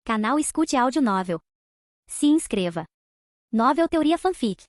Canal Escute Áudio Novel. Se inscreva. Novel Teoria Fanfic.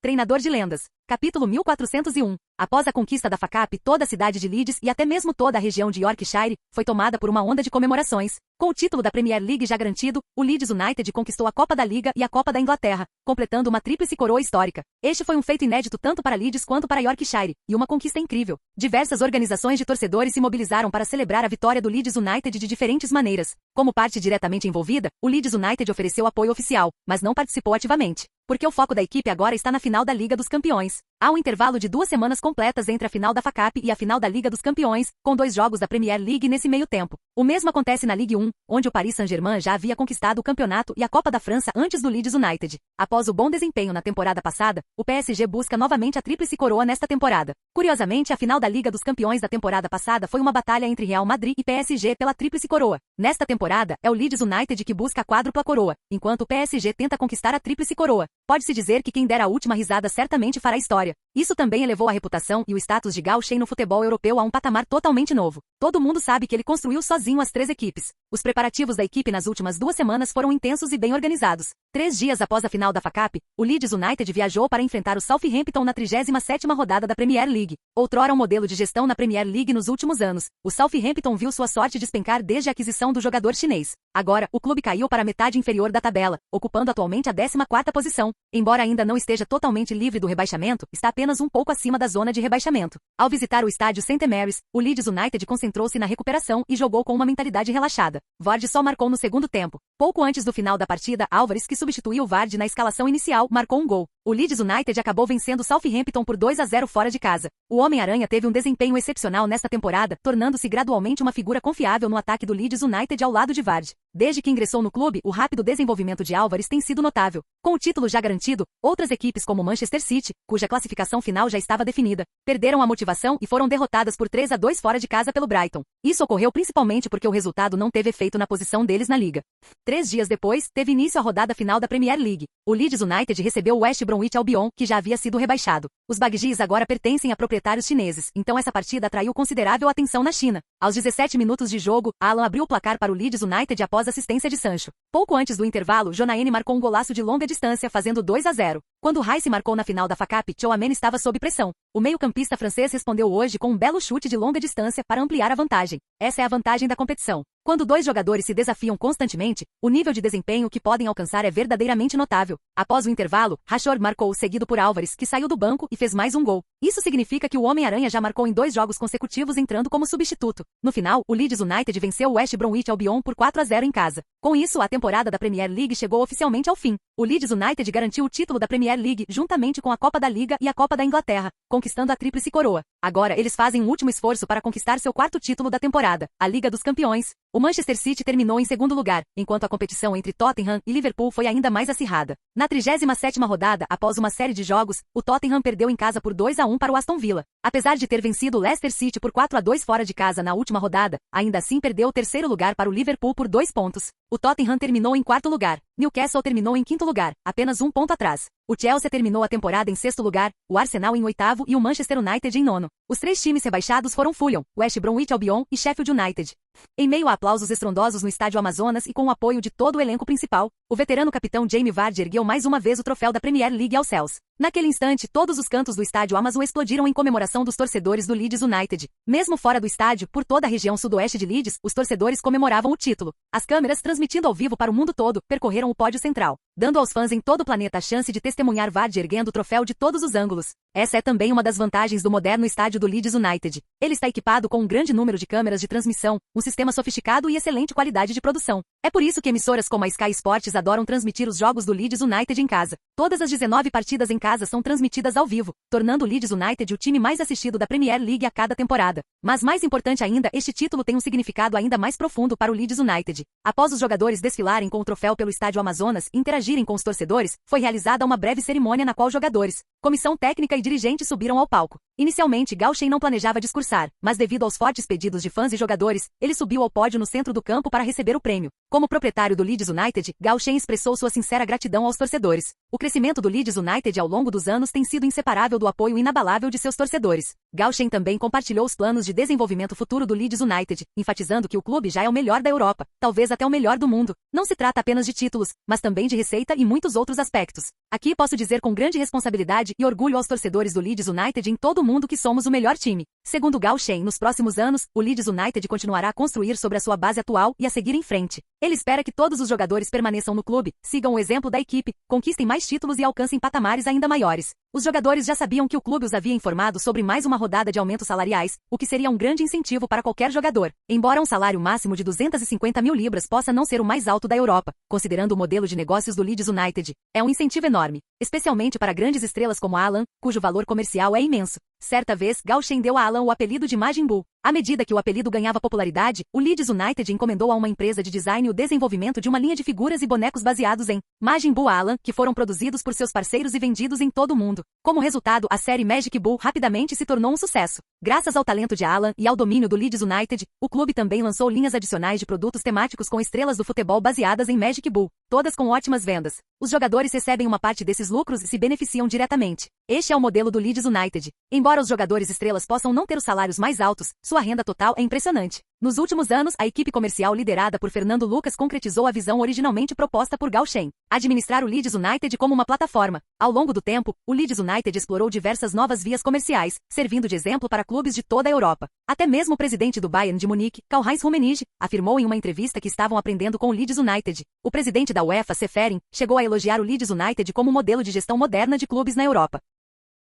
Treinador de Lendas. Capítulo 1401. Após a conquista da FA-Cup, toda a cidade de Leeds e até mesmo toda a região de Yorkshire foi tomada por uma onda de comemorações. Com o título da Premier League já garantido, o Leeds United conquistou a Copa da Liga e a Copa da Inglaterra, completando uma tríplice coroa histórica. Este foi um feito inédito tanto para Leeds quanto para Yorkshire, e uma conquista incrível. Diversas organizações de torcedores se mobilizaram para celebrar a vitória do Leeds United de diferentes maneiras. Como parte diretamente envolvida, o Leeds United ofereceu apoio oficial, mas não participou ativamente, porque o foco da equipe agora está na final da Liga dos Campeões. Há um intervalo de 2 semanas completas entre a final da FA-Cup e a final da Liga dos Campeões, com 2 jogos da Premier League nesse meio tempo. O mesmo acontece na Ligue 1, onde o Paris Saint-Germain já havia conquistado o campeonato e a Copa da França antes do Leeds United. Após o bom desempenho na temporada passada, o PSG busca novamente a tríplice coroa nesta temporada. Curiosamente, a final da Liga dos Campeões da temporada passada foi uma batalha entre Real Madrid e PSG pela tríplice coroa. Nesta temporada, é o Leeds United que busca a quádrupla coroa, enquanto o PSG tenta conquistar a tríplice coroa. Pode-se dizer que quem der a última risada certamente fará história. Isso também elevou a reputação e o status de Gauchei no futebol europeu a um patamar totalmente novo. Todo mundo sabe que ele construiu sozinho as 3 equipes. Os preparativos da equipe nas últimas 2 semanas foram intensos e bem organizados. 3 dias após a final da FA-Cup, o Leeds United viajou para enfrentar o Southampton na 37ª rodada da Premier League. Outrora um modelo de gestão na Premier League nos últimos anos, o Southampton viu sua sorte despencar desde a aquisição do jogador chinês. Agora, o clube caiu para a metade inferior da tabela, ocupando atualmente a 14ª posição. Embora ainda não esteja totalmente livre do rebaixamento, está apenas um pouco acima da zona de rebaixamento. Ao visitar o estádio St. Mary's, o Leeds United concentrou-se na recuperação e jogou com uma mentalidade relaxada. Vardy só marcou no segundo tempo. Pouco antes do final da partida, Álvares, que substituiu Vardy na escalação inicial, marcou um gol. O Leeds United acabou vencendo o Southampton por 2-0 fora de casa. O Homem-Aranha teve um desempenho excepcional nesta temporada, tornando-se gradualmente uma figura confiável no ataque do Leeds United ao lado de Vardy. Desde que ingressou no clube, o rápido desenvolvimento de Álvares tem sido notável. Com o título já garantido, outras equipes como Manchester City, cuja classificação final já estava definida, perderam a motivação e foram derrotadas por 3-2 fora de casa pelo Brighton. Isso ocorreu principalmente porque o resultado não teve efeito na posição deles na liga. 3 dias depois, teve início a rodada final da Premier League. O Leeds United recebeu o West Bromwich Albion, que já havia sido rebaixado. Os Baggies agora pertencem a proprietários chineses, então essa partida atraiu considerável atenção na China. Aos 17 minutos de jogo, Alan abriu o placar para o Leeds United após assistência de Sancho. Pouco antes do intervalo, Jonaene marcou um golaço de longa distância, fazendo 2-0. Quando Rice marcou na final da FA-Cup, Tchouaméni estava sob pressão. O meio-campista francês respondeu hoje com um belo chute de longa distância para ampliar a vantagem. Essa é a vantagem da competição. Quando 2 jogadores se desafiam constantemente, o nível de desempenho que podem alcançar é verdadeiramente notável. Após o intervalo, Rashford marcou, seguido por Álvares, que saiu do banco e fez mais um gol. Isso significa que o Homem-Aranha já marcou em 2 jogos consecutivos entrando como substituto. No final, o Leeds United venceu o West Bromwich Albion por 4-0 em casa. Com isso, a temporada da Premier League chegou oficialmente ao fim. O Leeds United garantiu o título da Premier League juntamente com a Copa da Liga e a Copa da Inglaterra, conquistando a tríplice coroa. Agora, eles fazem um último esforço para conquistar seu 4º título da temporada, a Liga dos Campeões. O Manchester City terminou em segundo lugar, enquanto a competição entre Tottenham e Liverpool foi ainda mais acirrada. Na 37ª rodada, após uma série de jogos, o Tottenham perdeu em casa por 2-1 para o Aston Villa. Apesar de ter vencido o Leicester City por 4-2 fora de casa na última rodada, ainda assim perdeu o 3º lugar para o Liverpool por 2 pontos. O Tottenham terminou em 4º lugar. Newcastle terminou em 5º lugar, apenas 1 ponto atrás. O Chelsea terminou a temporada em 6º lugar, o Arsenal em 8º e o Manchester United em 9º. Os 3 times rebaixados foram Fulham, West Bromwich Albion e Sheffield United. Em meio a aplausos estrondosos no estádio Amazonas e com o apoio de todo o elenco principal, o veterano capitão Jamie Vardy ergueu mais uma vez o troféu da Premier League aos céus. Naquele instante, todos os cantos do estádio Amazon explodiram em comemoração dos torcedores do Leeds United. Mesmo fora do estádio, por toda a região sudoeste de Leeds, os torcedores comemoravam o título. As câmeras, transmitindo ao vivo para o mundo todo, percorreram o pódio central, dando aos fãs em todo o planeta a chance de testemunhar Vardy erguendo o troféu de todos os ângulos. Essa é também uma das vantagens do moderno estádio do Leeds United. Ele está equipado com um grande número de câmeras de transmissão, um sistema sofisticado e excelente qualidade de produção. É por isso que emissoras como a Sky Sports adoram transmitir os jogos do Leeds United em casa. Todas as 19 partidas em casa são transmitidas ao vivo, tornando o Leeds United o time mais assistido da Premier League a cada temporada. Mas mais importante ainda, este título tem um significado ainda mais profundo para o Leeds United. Após os jogadores desfilarem com o troféu pelo estádio Amazonas, interagiram interagirem com os torcedores, foi realizada uma breve cerimônia na qual jogadores, comissão técnica e dirigentes subiram ao palco. Inicialmente, Gao Shen não planejava discursar, mas devido aos fortes pedidos de fãs e jogadores, ele subiu ao pódio no centro do campo para receber o prêmio. Como proprietário do Leeds United, Gao Shen expressou sua sincera gratidão aos torcedores. O crescimento do Leeds United ao longo dos anos tem sido inseparável do apoio inabalável de seus torcedores. Gao Shen também compartilhou os planos de desenvolvimento futuro do Leeds United, enfatizando que o clube já é o melhor da Europa, talvez até o melhor do mundo. Não se trata apenas de títulos, mas também de receita e muitos outros aspectos. Aqui posso dizer com grande responsabilidade e orgulho aos torcedores do Leeds United em todo o mundo que somos o melhor time. Segundo Gao Shen, nos próximos anos, o Leeds United continuará a construir sobre a sua base atual e a seguir em frente. Ele espera que todos os jogadores permaneçam no clube, sigam o exemplo da equipe, conquistem mais títulos e alcancem patamares ainda maiores. Os jogadores já sabiam que o clube os havia informado sobre mais uma rodada de aumentos salariais, o que seria um grande incentivo para qualquer jogador. Embora um salário máximo de 250 mil libras possa não ser o mais alto da Europa, considerando o modelo de negócios do Leeds United, é um incentivo enorme, especialmente para grandes estrelas como Alan, cujo valor comercial é imenso. Certa vez, Gao Shen deu a Alan o apelido de Majin Buu. À medida que o apelido ganhava popularidade, o Leeds United encomendou a uma empresa de design o desenvolvimento de uma linha de figuras e bonecos baseados em Majin Buu Alan, que foram produzidos por seus parceiros e vendidos em todo o mundo. Como resultado, a série Magic Buu rapidamente se tornou um sucesso. Graças ao talento de Alan e ao domínio do Leeds United, o clube também lançou linhas adicionais de produtos temáticos com estrelas do futebol baseadas em Magic Buu, todas com ótimas vendas. Os jogadores recebem uma parte desses lucros e se beneficiam diretamente. Este é o modelo do Leeds United. Embora os jogadores estrelas possam não ter os salários mais altos, sua renda total é impressionante. Nos últimos anos, a equipe comercial liderada por Fernando Lucas concretizou a visão originalmente proposta por Gao Shen: administrar o Leeds United como uma plataforma. Ao longo do tempo, o Leeds United explorou diversas novas vias comerciais, servindo de exemplo para clubes de toda a Europa. Até mesmo o presidente do Bayern de Munique, Karl-Heinz Rummenigge, afirmou em uma entrevista que estavam aprendendo com o Leeds United. O presidente da UEFA, Seferin, chegou a elogiar o Leeds United como modelo de gestão moderna de clubes na Europa.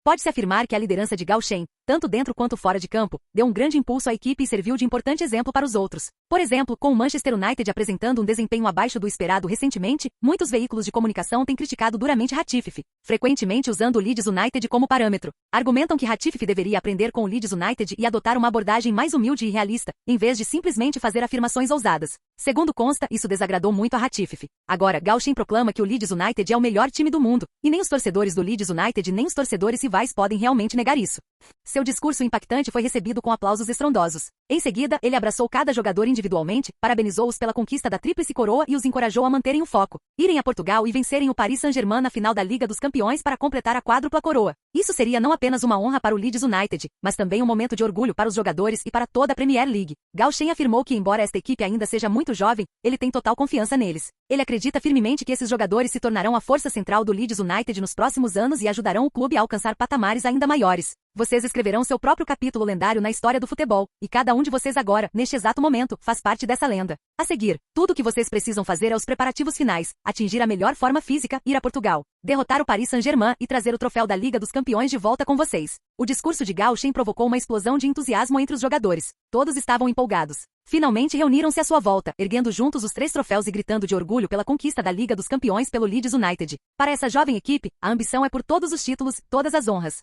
Pode-se afirmar que a liderança de Gao Shen, tanto dentro quanto fora de campo, deu um grande impulso à equipe e serviu de importante exemplo para os outros. Por exemplo, com o Manchester United apresentando um desempenho abaixo do esperado recentemente, muitos veículos de comunicação têm criticado duramente Ratifife, frequentemente usando o Leeds United como parâmetro. Argumentam que Ratifife deveria aprender com o Leeds United e adotar uma abordagem mais humilde e realista, em vez de simplesmente fazer afirmações ousadas. Segundo consta, isso desagradou muito a Ratifife. Agora, Gao Shen proclama que o Leeds United é o melhor time do mundo, e nem os torcedores do Leeds United nem os torcedores rivais podem realmente negar isso. Seu discurso impactante foi recebido com aplausos estrondosos. Em seguida, ele abraçou cada jogador individualmente, parabenizou-os pela conquista da tríplice coroa e os encorajou a manterem o foco, irem a Portugal e vencerem o Paris Saint-Germain na final da Liga dos Campeões para completar a quádrupla coroa. Isso seria não apenas uma honra para o Leeds United, mas também um momento de orgulho para os jogadores e para toda a Premier League. Gao Shen afirmou que, embora esta equipe ainda seja muito jovem, ele tem total confiança neles. Ele acredita firmemente que esses jogadores se tornarão a força central do Leeds United nos próximos anos e ajudarão o clube a alcançar patamares ainda maiores. Vocês escreverão seu próprio capítulo lendário na história do futebol, e cada um de vocês agora, neste exato momento, faz parte dessa lenda. A seguir, tudo o que vocês precisam fazer é os preparativos finais, atingir a melhor forma física, ir a Portugal, derrotar o Paris Saint-Germain e trazer o troféu da Liga dos Campeões de volta com vocês. O discurso de Gao Shen provocou uma explosão de entusiasmo entre os jogadores. Todos estavam empolgados. Finalmente reuniram-se à sua volta, erguendo juntos os 3 troféus e gritando de orgulho pela conquista da Liga dos Campeões pelo Leeds United. Para essa jovem equipe, a ambição é por todos os títulos, todas as honras.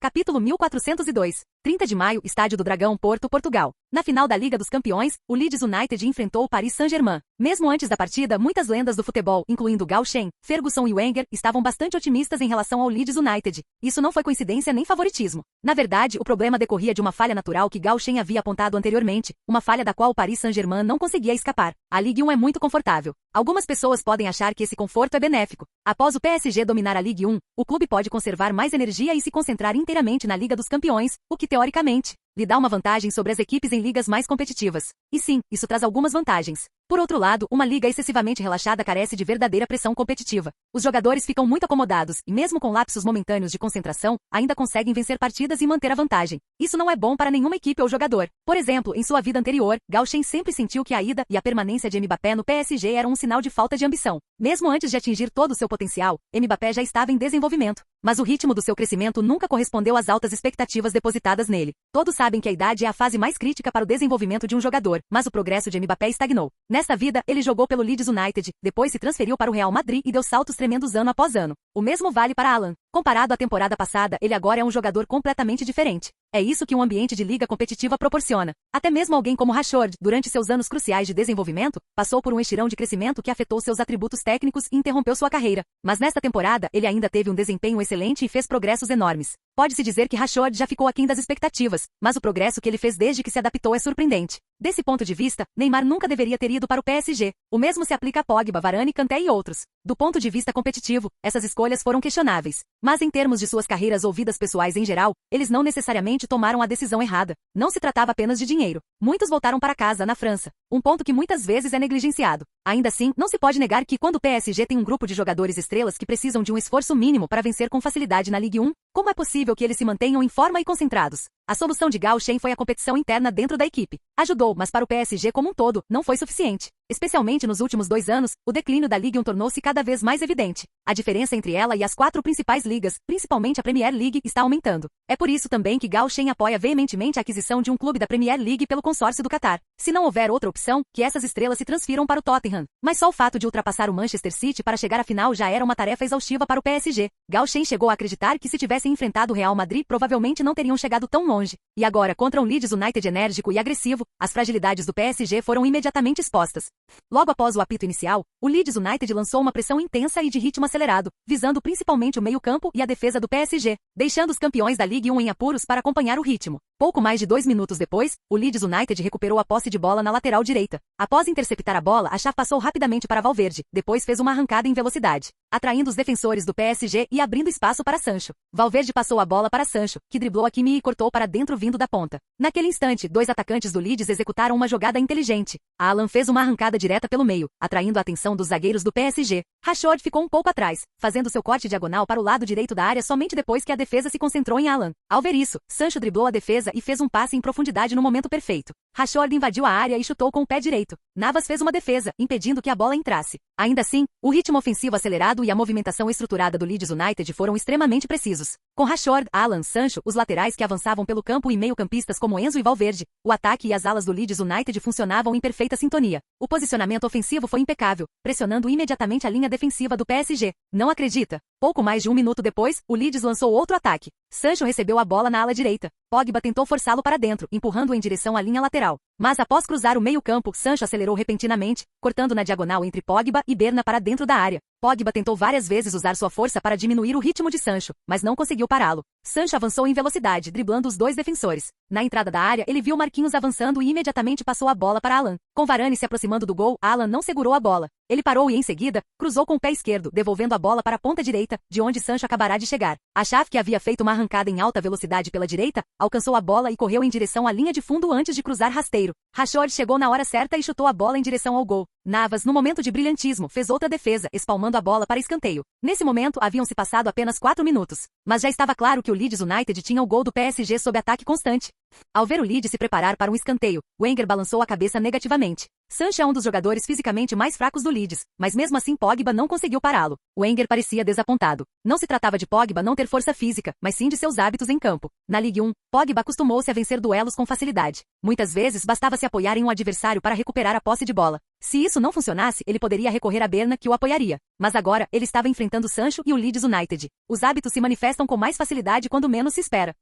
Capítulo 1402. 30 de maio, Estádio do Dragão, Porto, Portugal. Na final da Liga dos Campeões, o Leeds United enfrentou o Paris Saint-Germain. Mesmo antes da partida, muitas lendas do futebol, incluindo Gao Shen, Ferguson e Wenger, estavam bastante otimistas em relação ao Leeds United. Isso não foi coincidência nem favoritismo. Na verdade, o problema decorria de uma falha natural que Gao Shen havia apontado anteriormente, uma falha da qual o Paris Saint-Germain não conseguia escapar. A Ligue 1 é muito confortável. Algumas pessoas podem achar que esse conforto é benéfico. Após o PSG dominar a Ligue 1, o clube pode conservar mais energia e se concentrar inteiramente na Liga dos Campeões, o que teoricamente lhe dá uma vantagem sobre as equipes em ligas mais competitivas. E sim, isso traz algumas vantagens. Por outro lado, uma liga excessivamente relaxada carece de verdadeira pressão competitiva. Os jogadores ficam muito acomodados e, mesmo com lapsos momentâneos de concentração, ainda conseguem vencer partidas e manter a vantagem. Isso não é bom para nenhuma equipe ou jogador. Por exemplo, em sua vida anterior, Gao Shen sempre sentiu que a ida e a permanência de Mbappé no PSG eram um sinal de falta de ambição. Mesmo antes de atingir todo o seu potencial, Mbappé já estava em desenvolvimento. Mas o ritmo do seu crescimento nunca correspondeu às altas expectativas depositadas nele. Todos sabem que a idade é a fase mais crítica para o desenvolvimento de um jogador, mas o progresso de Mbappé estagnou. Nesta vida, ele jogou pelo Leeds United, depois se transferiu para o Real Madrid e deu saltos tremendos ano após ano. O mesmo vale para Alan. Comparado à temporada passada, ele agora é um jogador completamente diferente. É isso que um ambiente de liga competitiva proporciona. Até mesmo alguém como Rashford, durante seus anos cruciais de desenvolvimento, passou por um estirão de crescimento que afetou seus atributos técnicos e interrompeu sua carreira. Mas nesta temporada, ele ainda teve um desempenho excelente e fez progressos enormes. Pode-se dizer que Rashford já ficou aquém das expectativas, mas o progresso que ele fez desde que se adaptou é surpreendente. Desse ponto de vista, Neymar nunca deveria ter ido para o PSG. O mesmo se aplica a Pogba, Varane, Kanté e outros. Do ponto de vista competitivo, essas escolhas foram questionáveis. Mas em termos de suas carreiras ou vidas pessoais em geral, eles não necessariamente tomaram a decisão errada. Não se tratava apenas de dinheiro. Muitos voltaram para casa, na França. Um ponto que muitas vezes é negligenciado. Ainda assim, não se pode negar que quando o PSG tem um grupo de jogadores estrelas que precisam de um esforço mínimo para vencer com facilidade na Ligue 1, como é possível que eles se mantenham em forma e concentrados? A solução de Gauchen foi a competição interna dentro da equipe. Ajudou, mas para o PSG como um todo, não foi suficiente. Especialmente nos últimos 2 anos, o declínio da Ligue 1 tornou-se cada vez mais evidente. A diferença entre ela e as 4 principais ligas, principalmente a Premier League, está aumentando. É por isso também que Gauchen apoia veementemente a aquisição de um clube da Premier League pelo consórcio do Qatar. Se não houver outra opção, que essas estrelas se transfiram para o Tottenham. Mas só o fato de ultrapassar o Manchester City para chegar à final já era uma tarefa exaustiva para o PSG. Gauchen chegou a acreditar que se tivessem enfrentado o Real Madrid, provavelmente não teriam chegado tão longe. E agora, contra um Leeds United enérgico e agressivo, as fragilidades do PSG foram imediatamente expostas. Logo após o apito inicial, o Leeds United lançou uma pressão intensa e de ritmo acelerado, visando principalmente o meio-campo e a defesa do PSG, deixando os campeões da Ligue 1 em apuros para acompanhar o ritmo. Pouco mais de 2 minutos depois, o Leeds United recuperou a posse de bola na lateral direita. Após interceptar a bola, a chave passou rapidamente para Valverde, depois fez uma arrancada em velocidade, atraindo os defensores do PSG e abrindo espaço para Sancho. Valverde passou a bola para Sancho, que driblou a Kimi e cortou para dentro vindo da ponta. Naquele instante, 2 atacantes do Leeds executaram uma jogada inteligente. Alan fez uma arrancada direta pelo meio, atraindo a atenção dos zagueiros do PSG. Rashford ficou um pouco atrás, fazendo seu corte diagonal para o lado direito da área somente depois que a defesa se concentrou em Alan. Ao ver isso, Sancho driblou a defesa e fez um passe em profundidade no momento perfeito. Rashford invadiu a área e chutou com o pé direito. Navas fez uma defesa, impedindo que a bola entrasse. Ainda assim, o ritmo ofensivo acelerado e a movimentação estruturada do Leeds United foram extremamente precisos. Com Rashford, Alan, Sancho, os laterais que avançavam pelo campo e meio-campistas como Enzo e Valverde, o ataque e as alas do Leeds United funcionavam em perfeita sintonia. O posicionamento ofensivo foi impecável, pressionando imediatamente a linha defensiva do PSG. Não acredita? Pouco mais de 1 minuto depois, o Leeds lançou outro ataque. Sancho recebeu a bola na ala direita. Pogba tentou forçá-lo para dentro, empurrando-o em direção à linha lateral. Mas após cruzar o meio-campo, Sancho acelerou repentinamente, cortando na diagonal entre Pogba e Berna para dentro da área. Pogba tentou várias vezes usar sua força para diminuir o ritmo de Sancho, mas não conseguiu pará-lo. Sancho avançou em velocidade, driblando os 2 defensores. Na entrada da área, ele viu Marquinhos avançando e imediatamente passou a bola para Alan. Com Varane se aproximando do gol, Alan não segurou a bola. Ele parou e, em seguida, cruzou com o pé esquerdo, devolvendo a bola para a ponta direita, de onde Sancho acabará de chegar. A chave, que havia feito uma arrancada em alta velocidade pela direita, alcançou a bola e correu em direção à linha de fundo antes de cruzar rasteiro. Rashford chegou na hora certa e chutou a bola em direção ao gol. Navas, no momento de brilhantismo, fez outra defesa, espalmando a bola para escanteio. Nesse momento, haviam se passado apenas 4 minutos. Mas já estava claro que o Leeds United tinha o gol do PSG sob ataque constante. Ao ver o Leeds se preparar para um escanteio, Wenger balançou a cabeça negativamente. Sancho é um dos jogadores fisicamente mais fracos do Leeds, mas mesmo assim Pogba não conseguiu pará-lo. Wenger parecia desapontado. Não se tratava de Pogba não ter força física, mas sim de seus hábitos em campo. Na Ligue 1, Pogba acostumou-se a vencer duelos com facilidade. Muitas vezes bastava se apoiar em um adversário para recuperar a posse de bola. Se isso não funcionasse, ele poderia recorrer a Berna, que o apoiaria. Mas agora, ele estava enfrentando Sancho e o Leeds United. Os hábitos se manifestam com mais facilidade quando menos se espera.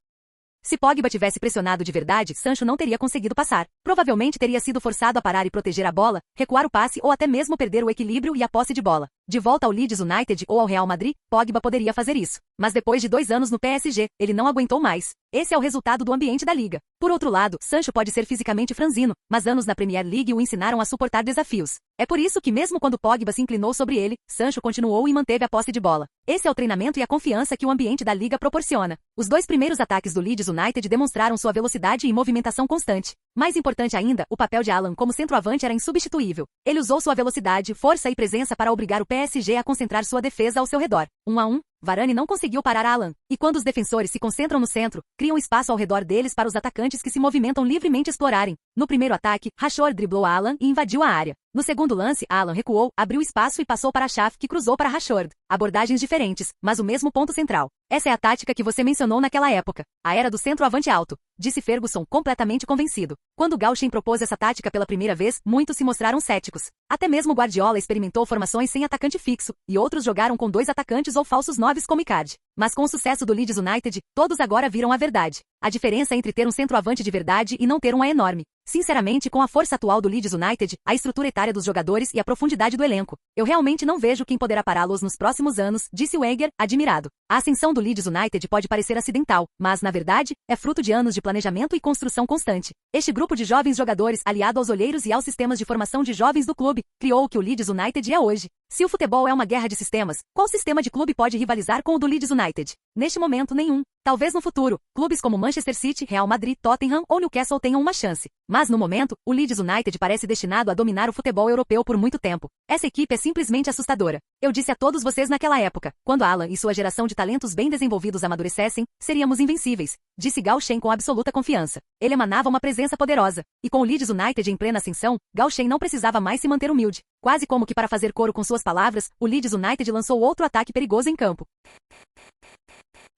Se Pogba tivesse pressionado de verdade, Sancho não teria conseguido passar. Provavelmente teria sido forçado a parar e proteger a bola, recuar o passe ou até mesmo perder o equilíbrio e a posse de bola. De volta ao Leeds United ou ao Real Madrid, Pogba poderia fazer isso. Mas depois de 2 anos no PSG, ele não aguentou mais. Esse é o resultado do ambiente da liga. Por outro lado, Sancho pode ser fisicamente franzino, mas anos na Premier League o ensinaram a suportar desafios. É por isso que mesmo quando Pogba se inclinou sobre ele, Sancho continuou e manteve a posse de bola. Esse é o treinamento e a confiança que o ambiente da liga proporciona. Os 2 primeiros ataques do Leeds United demonstraram sua velocidade e movimentação constante. Mais importante ainda, o papel de Alan como centroavante era insubstituível. Ele usou sua velocidade, força e presença para obrigar o PSG a concentrar sua defesa ao seu redor. 1 a 1, Varane não conseguiu parar Alan. E quando os defensores se concentram no centro, criam espaço ao redor deles para os atacantes que se movimentam livremente explorarem. No primeiro ataque, Rashford driblou Alan e invadiu a área. No segundo lance, Alan recuou, abriu espaço e passou para a chave, que cruzou para Rashford. Abordagens diferentes, mas o mesmo ponto central. Essa é a tática que você mencionou naquela época. A era do centroavante alto, disse Ferguson, completamente convencido. Quando Gauchen propôs essa tática pela primeira vez, muitos se mostraram céticos. Até mesmo Guardiola experimentou formações sem atacante fixo, e outros jogaram com 2 atacantes ou falsos 9 como Icardi. Mas com o sucesso do Leeds United, todos agora viram a verdade. A diferença entre ter um centroavante de verdade e não ter um é enorme. Sinceramente, com a força atual do Leeds United, a estrutura etária dos jogadores e a profundidade do elenco, eu realmente não vejo quem poderá pará-los nos próximos anos, disse Wenger, admirado. A ascensão do Leeds United pode parecer acidental, mas, na verdade, é fruto de anos de planejamento e construção constante. Este grupo de jovens jogadores, aliado aos olheiros e aos sistemas de formação de jovens do clube, criou o que o Leeds United é hoje. Se o futebol é uma guerra de sistemas, qual sistema de clube pode rivalizar com o do Leeds United? Neste momento, nenhum. Talvez no futuro, clubes como Manchester City, Real Madrid, Tottenham ou Newcastle tenham uma chance. Mas no momento, o Leeds United parece destinado a dominar o futebol europeu por muito tempo. Essa equipe é simplesmente assustadora. Eu disse a todos vocês naquela época, quando Alan e sua geração de talentos bem desenvolvidos amadurecessem, seríamos invencíveis, disse Gauchen com absoluta confiança. Ele emanava uma presença poderosa. E com o Leeds United em plena ascensão, Gauchen não precisava mais se manter humilde. Quase como que para fazer coro com suas palavras, o Leeds United lançou outro ataque perigoso em campo.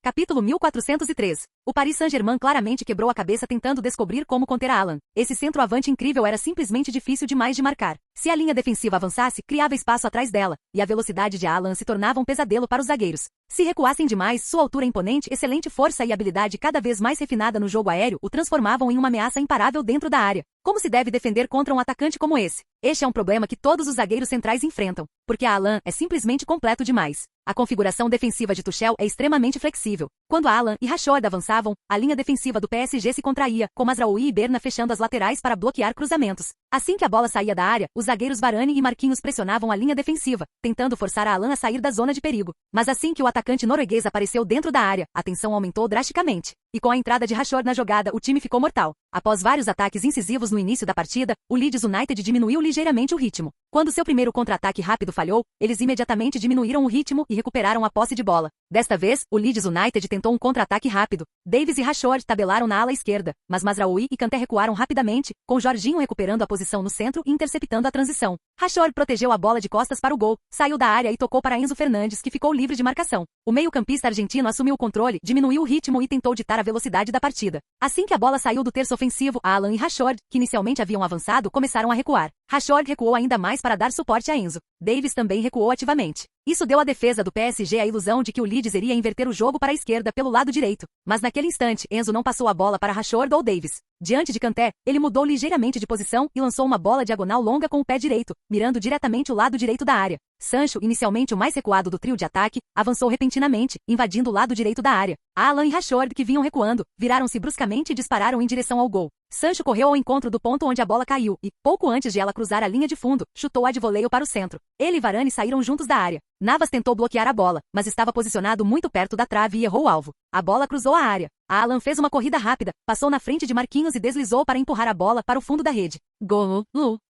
Capítulo 1403. O Paris Saint-Germain claramente quebrou a cabeça tentando descobrir como conter a Alan. Esse centroavante incrível era simplesmente difícil demais de marcar. Se a linha defensiva avançasse, criava espaço atrás dela, e a velocidade de Alan se tornava um pesadelo para os zagueiros. Se recuassem demais, sua altura imponente, excelente força e habilidade cada vez mais refinada no jogo aéreo o transformavam em uma ameaça imparável dentro da área. Como se deve defender contra um atacante como esse? Este é um problema que todos os zagueiros centrais enfrentam, porque a Alan é simplesmente completo demais. A configuração defensiva de Tuchel é extremamente flexível. Quando Alan e Rashford avançavam, a linha defensiva do PSG se contraía, com Mazraoui e Berna fechando as laterais para bloquear cruzamentos. Assim que a bola saía da área, os zagueiros Varane e Marquinhos pressionavam a linha defensiva, tentando forçar a Alan a sair da zona de perigo. Mas assim que o atacante norueguês apareceu dentro da área, a tensão aumentou drasticamente. E com a entrada de Rashford na jogada, o time ficou mortal. Após vários ataques incisivos no início da partida, o Leeds United diminuiu ligeiramente o ritmo. Quando seu primeiro contra-ataque rápido falhou, eles imediatamente diminuíram o ritmo e recuperaram a posse de bola. Desta vez, o Leeds United tentou um contra-ataque rápido. Davies e Rashford tabelaram na ala esquerda, mas Mazraoui e Kanté recuaram rapidamente, com Jorginho recuperando a posição no centro e interceptando a transição. Rashford protegeu a bola de costas para o gol, saiu da área e tocou para Enzo Fernandes, que ficou livre de marcação. O meio-campista argentino assumiu o controle, diminuiu o ritmo e tentou ditar a velocidade da partida. Assim que a bola saiu do terço ofensivo, Alan e Rashford, que inicialmente haviam avançado, começaram a recuar. Rashford recuou ainda mais para dar suporte a Enzo. Davies também recuou ativamente. Isso deu à defesa do PSG a ilusão de que o Leeds iria inverter o jogo para a esquerda pelo lado direito. Mas naquele instante, Enzo não passou a bola para Rashford ou Davies. Diante de Kanté, ele mudou ligeiramente de posição e lançou uma bola diagonal longa com o pé direito, mirando diretamente o lado direito da área. Sancho, inicialmente o mais recuado do trio de ataque, avançou repentinamente, invadindo o lado direito da área. Alan e Rashford, que vinham recuando, viraram-se bruscamente e dispararam em direção ao gol. Sancho correu ao encontro do ponto onde a bola caiu e, pouco antes de ela cruzar a linha de fundo, chutou-a de voleio para o centro. Ele e Varane saíram juntos da área. Navas tentou bloquear a bola, mas estava posicionado muito perto da trave e errou o alvo. A bola cruzou a área. Alan fez uma corrida rápida, passou na frente de Marquinhos e deslizou para empurrar a bola para o fundo da rede. Gol!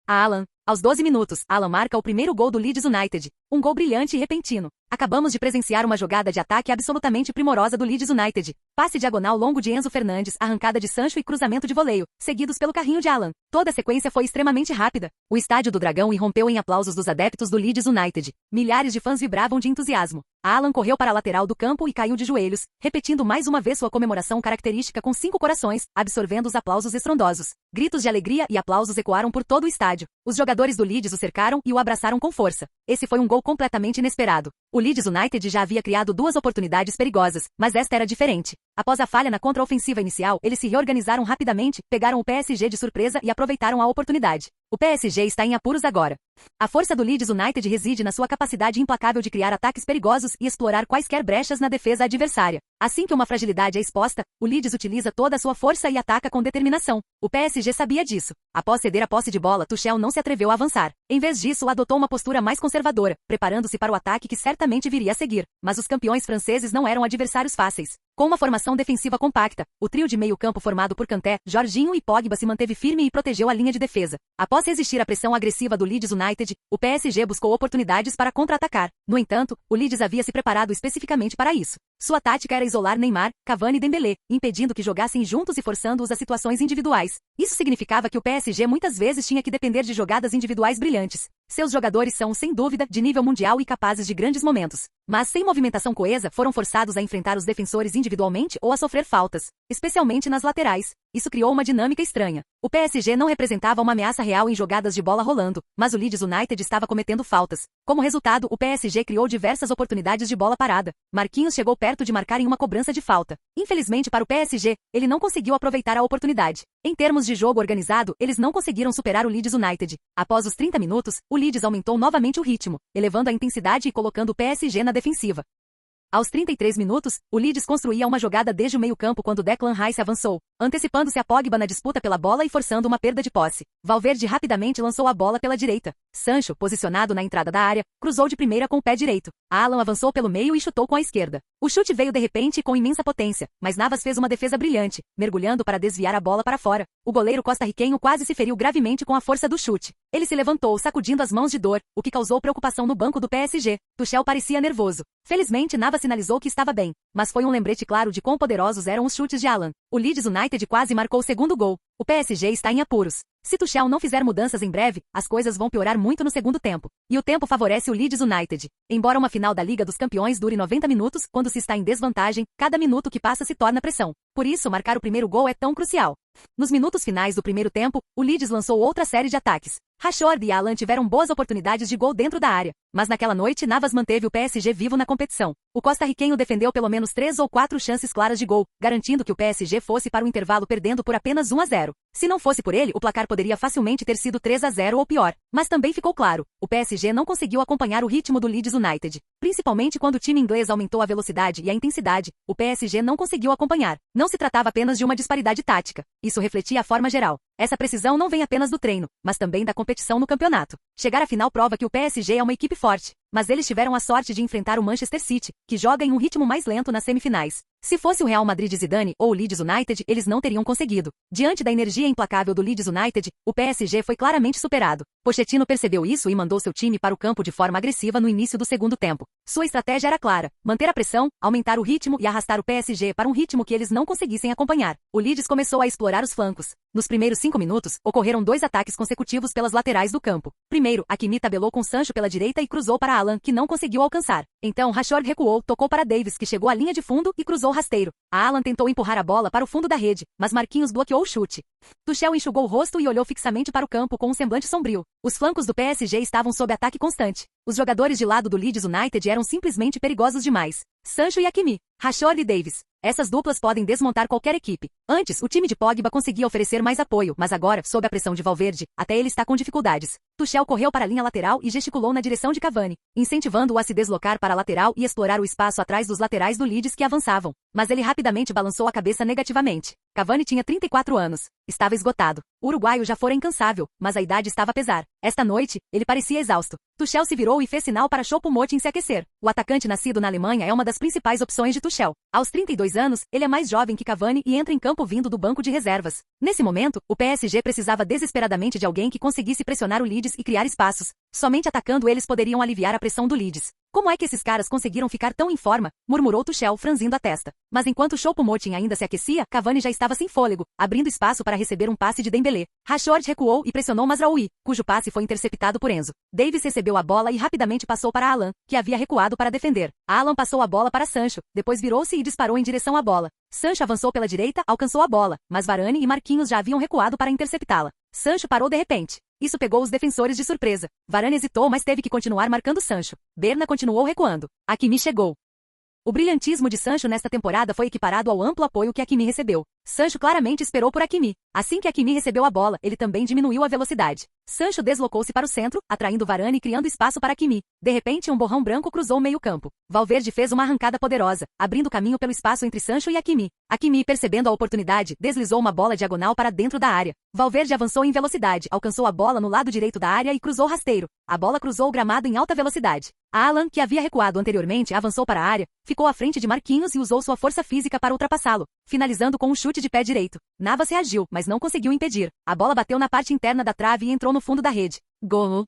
Alan. Aos 12 minutos, Alan marca o primeiro gol do Leeds United. Um gol brilhante e repentino. Acabamos de presenciar uma jogada de ataque absolutamente primorosa do Leeds United. Passe diagonal longo de Enzo Fernandes, arrancada de Sancho e cruzamento de voleio, seguidos pelo carrinho de Alan. Toda a sequência foi extremamente rápida. O estádio do Dragão irrompeu em aplausos dos adeptos do Leeds United. Milhares de fãs vibravam de entusiasmo. Alan correu para a lateral do campo e caiu de joelhos, repetindo mais uma vez sua comemoração característica com 5 corações, absorvendo os aplausos estrondosos. Gritos de alegria e aplausos ecoaram por todo o estádio. Os jogadores do Leeds o cercaram e o abraçaram com força. Esse foi um gol completamente inesperado. O Leeds United já havia criado 2 oportunidades perigosas, mas esta era diferente. Após a falha na contra-ofensiva inicial, eles se reorganizaram rapidamente, pegaram o PSG de surpresa e aproveitaram a oportunidade. O PSG está em apuros agora. A força do Leeds United reside na sua capacidade implacável de criar ataques perigosos e explorar quaisquer brechas na defesa adversária. Assim que uma fragilidade é exposta, o Leeds utiliza toda a sua força e ataca com determinação. O PSG sabia disso. Após ceder a posse de bola, Tuchel não se atreveu a avançar. Em vez disso, adotou uma postura mais conservadora, preparando-se para o ataque que certamente viria a seguir. Mas os campeões franceses não eram adversários fáceis. Com uma formação defensiva compacta, o trio de meio-campo formado por Kanté, Jorginho e Pogba se manteve firme e protegeu a linha de defesa. Após resistir à pressão agressiva do Leeds United, o PSG buscou oportunidades para contra-atacar. No entanto, o Leeds havia se preparado especificamente para isso. Sua tática era isolar Neymar, Cavani e Dembélé, impedindo que jogassem juntos e forçando-os a situações individuais. Isso significava que o PSG muitas vezes tinha que depender de jogadas individuais brilhantes. Seus jogadores são, sem dúvida, de nível mundial e capazes de grandes momentos. Mas sem movimentação coesa, foram forçados a enfrentar os defensores individualmente ou a sofrer faltas, especialmente nas laterais. Isso criou uma dinâmica estranha. O PSG não representava uma ameaça real em jogadas de bola rolando, mas o Leeds United estava cometendo faltas. Como resultado, o PSG criou diversas oportunidades de bola parada. Marquinhos chegou perto de marcar em uma cobrança de falta. Infelizmente para o PSG, ele não conseguiu aproveitar a oportunidade. Em termos de jogo organizado, eles não conseguiram superar o Leeds United. Após os 30 minutos, o Leeds aumentou novamente o ritmo, elevando a intensidade e colocando o PSG na defensiva. Aos 33 minutos, o Leeds construía uma jogada desde o meio-campo quando Declan Rice avançou, antecipando-se a Pogba na disputa pela bola e forçando uma perda de posse. Valverde rapidamente lançou a bola pela direita. Sancho, posicionado na entrada da área, cruzou de primeira com o pé direito. Alan avançou pelo meio e chutou com a esquerda. O chute veio de repente e com imensa potência, mas Navas fez uma defesa brilhante, mergulhando para desviar a bola para fora. O goleiro costarriquenho quase se feriu gravemente com a força do chute. Ele se levantou, sacudindo as mãos de dor, o que causou preocupação no banco do PSG. Tuchel parecia nervoso. Felizmente, Navas sinalizou que estava bem, mas foi um lembrete claro de quão poderosos eram os chutes de Alan. O Leeds United quase marcou o segundo gol. O PSG está em apuros. Se Tuchel não fizer mudanças em breve, as coisas vão piorar muito no segundo tempo. E o tempo favorece o Leeds United. Embora uma final da Liga dos Campeões dure 90 minutos, quando se está em desvantagem, cada minuto que passa se torna pressão. Por isso, marcar o primeiro gol é tão crucial. Nos minutos finais do primeiro tempo, o Leeds lançou outra série de ataques. Rashford e Alan tiveram boas oportunidades de gol dentro da área, mas naquela noite Navas manteve o PSG vivo na competição. O costarriquenho defendeu pelo menos 3 ou 4 chances claras de gol, garantindo que o PSG fosse para o intervalo perdendo por apenas 1-0. Se não fosse por ele, o placar poderia facilmente ter sido 3-0 ou pior. Mas também ficou claro, o PSG não conseguiu acompanhar o ritmo do Leeds United. Principalmente quando o time inglês aumentou a velocidade e a intensidade, o PSG não conseguiu acompanhar. Não se tratava apenas de uma disparidade tática. Isso refletia a forma geral. Essa precisão não vem apenas do treino, mas também da competição no campeonato. Chegar à final prova que o PSG é uma equipe forte, mas eles tiveram a sorte de enfrentar o Manchester City, que joga em um ritmo mais lento nas semifinais. Se fosse o Real Madrid Zidane ou o Leeds United, eles não teriam conseguido. Diante da energia implacável do Leeds United, o PSG foi claramente superado. Pochettino percebeu isso e mandou seu time para o campo de forma agressiva no início do segundo tempo. Sua estratégia era clara: manter a pressão, aumentar o ritmo e arrastar o PSG para um ritmo que eles não conseguissem acompanhar. O Leeds começou a explorar os flancos. Nos primeiros 5 minutos, ocorreram 2 ataques consecutivos pelas laterais do campo. Primeiro, Hakimi tabelou com Sancho pela direita e cruzou para Alan, que não conseguiu alcançar. Então, Rashford recuou, tocou para Davies, que chegou à linha de fundo e cruzou rasteiro. Alan tentou empurrar a bola para o fundo da rede, mas Marquinhos bloqueou o chute. Tuchel enxugou o rosto e olhou fixamente para o campo com um semblante sombrio. Os flancos do PSG estavam sob ataque constante. Os jogadores de lado do Leeds United eram simplesmente perigosos demais. Sancho e Hakimi, Rashford e Davies. Essas duplas podem desmontar qualquer equipe. Antes, o time de Pogba conseguia oferecer mais apoio, mas agora, sob a pressão de Valverde, até ele está com dificuldades. Tuchel correu para a linha lateral e gesticulou na direção de Cavani, incentivando-o a se deslocar para a lateral e explorar o espaço atrás dos laterais do Leeds que avançavam. Mas ele rapidamente balançou a cabeça negativamente. Cavani tinha 34 anos. Estava esgotado. O uruguaio já fora incansável, mas a idade estava a pesar. Esta noite, ele parecia exausto. Tuchel se virou e fez sinal para Choupo-Moting se aquecer. O atacante nascido na Alemanha é uma das principais opções de Tuchel. Aos 32 anos, ele é mais jovem que Cavani e entra em campo vindo do banco de reservas. Nesse momento, o PSG precisava desesperadamente de alguém que conseguisse pressionar o Leeds e criar espaços. Somente atacando eles poderiam aliviar a pressão do Leeds. Como é que esses caras conseguiram ficar tão em forma? Murmurou Tuchel, franzindo a testa. Mas enquanto Choupo-Moting ainda se aquecia, Cavani já estava sem fôlego, abrindo espaço para receber um passe de Dembélé. Rashford recuou e pressionou Mazraoui, cujo passe foi interceptado por Enzo. Davies recebeu a bola e rapidamente passou para Alan, que havia recuado para defender. Alan passou a bola para Sancho, depois virou-se e disparou em direção à bola. Sancho avançou pela direita, alcançou a bola, mas Varane e Marquinhos já haviam recuado para interceptá-la. Sancho parou de repente. Isso pegou os defensores de surpresa. Varane hesitou, mas teve que continuar marcando Sancho. Berna continuou recuando. Hakimi chegou. O brilhantismo de Sancho nesta temporada foi equiparado ao amplo apoio que Hakimi recebeu. Sancho claramente esperou por Hakimi. Assim que Hakimi recebeu a bola, ele também diminuiu a velocidade. Sancho deslocou-se para o centro, atraindo Varane e criando espaço para Hakimi. De repente, um borrão branco cruzou o meio-campo. Valverde fez uma arrancada poderosa, abrindo caminho pelo espaço entre Sancho e Hakimi. Hakimi, percebendo a oportunidade, deslizou uma bola diagonal para dentro da área. Valverde avançou em velocidade, alcançou a bola no lado direito da área e cruzou rasteiro. A bola cruzou o gramado em alta velocidade. Alan, que havia recuado anteriormente, avançou para a área, ficou à frente de Marquinhos e usou sua força física para ultrapassá-lo, finalizando com um chute de pé direito. Navas reagiu, mas não conseguiu impedir. A bola bateu na parte interna da trave e entrou no fundo da rede. Gol!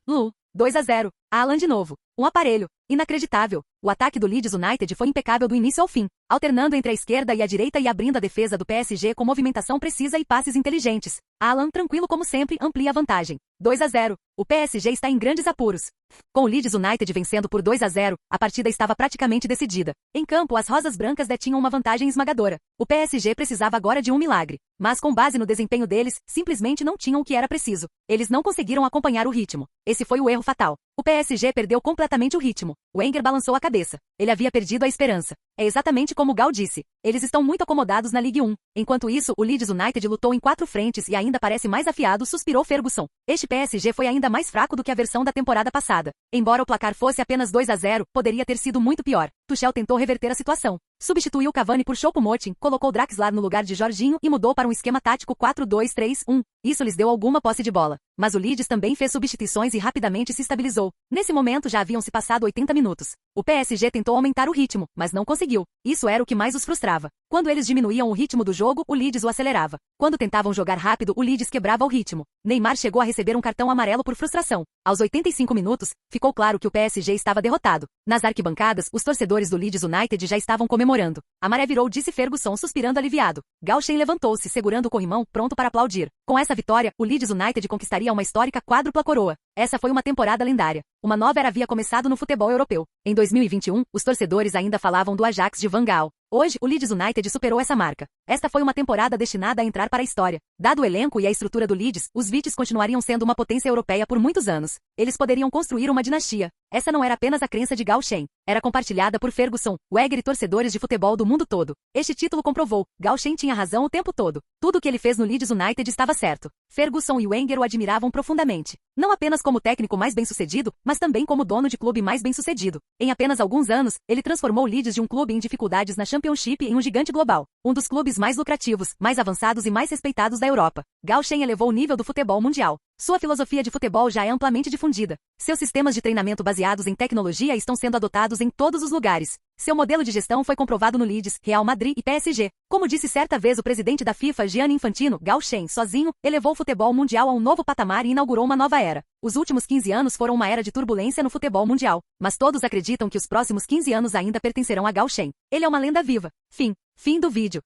2-0. Alan de novo. Um aparelho. Inacreditável. O ataque do Leeds United foi impecável do início ao fim, alternando entre a esquerda e a direita e abrindo a defesa do PSG com movimentação precisa e passes inteligentes. Alan, tranquilo como sempre, amplia a vantagem. 2-0. O PSG está em grandes apuros. Com o Leeds United vencendo por 2-0, a partida estava praticamente decidida. Em campo, as rosas brancas detinham uma vantagem esmagadora. O PSG precisava agora de um milagre. Mas com base no desempenho deles, simplesmente não tinham o que era preciso. Eles não conseguiram acompanhar o ritmo. Esse foi o erro fatal. O PSG perdeu completamente o ritmo. Wenger balançou a cabeça. Ele havia perdido a esperança. É exatamente como Gal disse. Eles estão muito acomodados na Ligue 1. Enquanto isso, o Leeds United lutou em 4 frentes e ainda parece mais afiado, suspirou Ferguson. Este PSG foi ainda mais fraco do que a versão da temporada passada. Embora o placar fosse apenas 2-0, poderia ter sido muito pior. Tuchel tentou reverter a situação. Substituiu Cavani por Choupo-Moting, colocou Draxler no lugar de Jorginho e mudou para um esquema tático 4-2-3-1. Isso lhes deu alguma posse de bola. Mas o Leeds também fez substituições e rapidamente se estabilizou. Nesse momento já haviam se passado 80 minutos. O PSG tentou aumentar o ritmo, mas não conseguiu. Isso era o que mais os frustrava. Quando eles diminuíam o ritmo do jogo, o Leeds o acelerava. Quando tentavam jogar rápido, o Leeds quebrava o ritmo. Neymar chegou a receber um cartão amarelo por frustração. Aos 85 minutos, ficou claro que o PSG estava derrotado. Nas arquibancadas, os torcedores do Leeds United já estavam comemorando. A maré virou, disse Ferguson, suspirando aliviado. Gauchen levantou-se, segurando o corrimão, pronto para aplaudir. Com essa vitória, o Leeds United conquistaria uma histórica quádrupla coroa. Essa foi uma temporada lendária. Uma nova era havia começado no futebol europeu. Em 2021, os torcedores ainda falavam do Ajax de Van Gaal. Hoje, o Leeds United superou essa marca. Esta foi uma temporada destinada a entrar para a história. Dado o elenco e a estrutura do Leeds, os Vites continuariam sendo uma potência europeia por muitos anos. Eles poderiam construir uma dinastia. Essa não era apenas a crença de Gauchen. Era compartilhada por Ferguson, Wenger e torcedores de futebol do mundo todo. Este título comprovou. Gauchen tinha razão o tempo todo. Tudo o que ele fez no Leeds United estava certo. Ferguson e Wenger o admiravam profundamente. Não apenas como técnico mais bem-sucedido, mas também como dono de clube mais bem-sucedido. Em apenas alguns anos, ele transformou o Leeds de um clube em dificuldades na Championship em um gigante global. Um dos clubes mais lucrativos, mais avançados e mais respeitados da Europa. Gauchen elevou o nível do futebol mundial. Sua filosofia de futebol já é amplamente difundida. Seus sistemas de treinamento baseados em tecnologia estão sendo adotados em todos os lugares. Seu modelo de gestão foi comprovado no Leeds, Real Madrid e PSG. Como disse certa vez o presidente da FIFA, Gianni Infantino, Gauchen, sozinho, elevou o futebol mundial a um novo patamar e inaugurou uma nova era. Os últimos 15 anos foram uma era de turbulência no futebol mundial, mas todos acreditam que os próximos 15 anos ainda pertencerão a Gauchen. Ele é uma lenda viva. Fim do vídeo.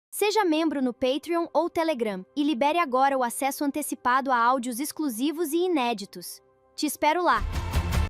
Seja membro no Patreon ou Telegram e libere agora o acesso antecipado a áudios exclusivos e inéditos. Te espero lá!